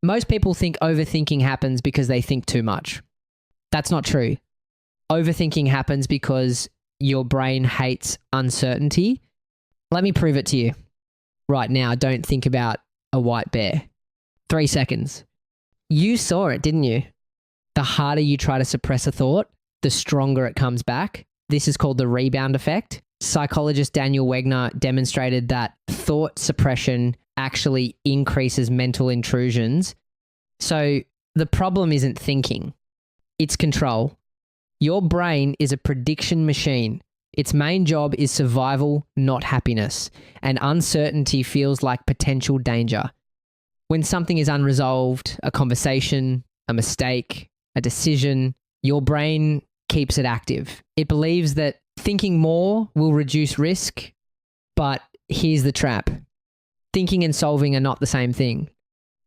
Most people think overthinking happens because they think too much. That's not true. Overthinking happens because your brain hates uncertainty. Let me prove it to you. Right now, don't think about a white bear. 3 seconds. You saw it, didn't you? The harder you try to suppress a thought, the stronger it comes back. This is called the rebound effect. Psychologist Daniel Wegner demonstrated that thought suppression actually increases mental intrusions. So the problem isn't thinking, it's control. Your brain is a prediction machine. Its main job is survival, not happiness. And uncertainty feels like potential danger. When something is unresolved, a conversation, a mistake, a decision, your brain keeps it active. It believes that thinking more will reduce risk, but here's the trap. Thinking and solving are not the same thing.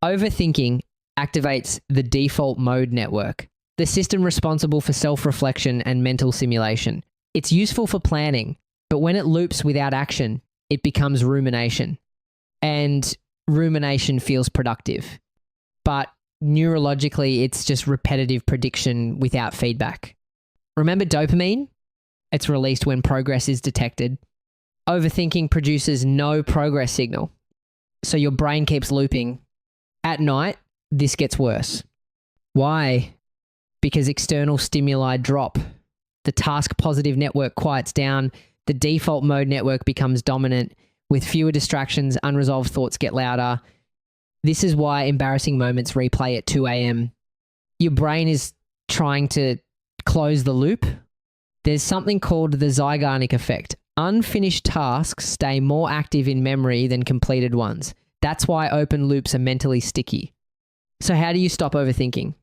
Overthinking activates the default mode network, the system responsible for self-reflection and mental simulation. It's useful for planning, but when it loops without action, it becomes rumination. And rumination feels productive. But neurologically, it's just repetitive prediction without feedback. Remember dopamine? It's released when progress is detected. Overthinking produces no progress signal. So your brain keeps looping. At night, this gets worse. Why? Because external stimuli drop. The task positive network quiets down. The default mode network becomes dominant. With fewer distractions, unresolved thoughts get louder. This is why embarrassing moments replay at 2 a.m. Your brain is trying to close the loop. There's something called the Zeigarnik effect. Unfinished tasks stay more active in memory than completed ones. That's why open loops are mentally sticky. So how do you stop overthinking?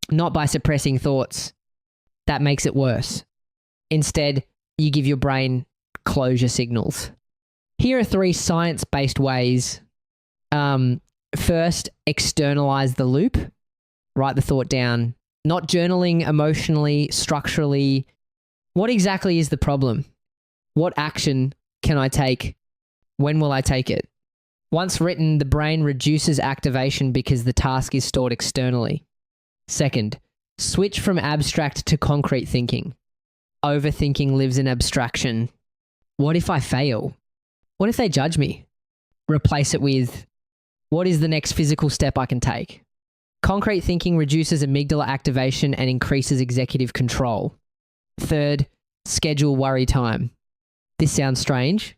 Not by suppressing thoughts. That makes it worse. Instead, you give your brain closure signals. Here are 3 science-based ways. First, externalize the loop. Write the thought down. Not journaling emotionally, structurally. What exactly is the problem? What action can I take? When will I take it? Once written, the brain reduces activation because the task is stored externally. Second, switch from abstract to concrete thinking. Overthinking lives in abstraction. What if I fail? What if they judge me? Replace it with, what is the next physical step I can take? Concrete thinking reduces amygdala activation and increases executive control. Third, schedule worry time. This sounds strange,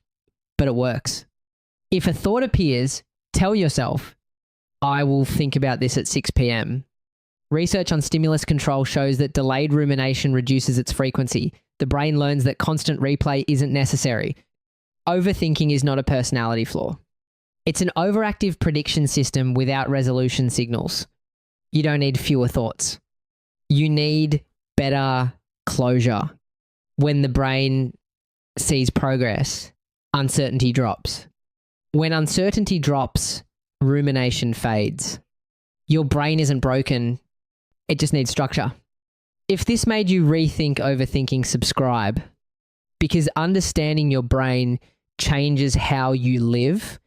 but it works. If a thought appears, tell yourself, I will think about this at 6 p.m. Research on stimulus control shows that delayed rumination reduces its frequency. The brain learns that constant replay isn't necessary. Overthinking is not a personality flaw. It's an overactive prediction system without resolution signals. You don't need fewer thoughts. You need better closure. When the brain sees progress, uncertainty drops. When uncertainty drops, rumination fades. Your brain isn't broken. It just needs structure. If this made you rethink overthinking, subscribe. Because understanding your brain changes how you live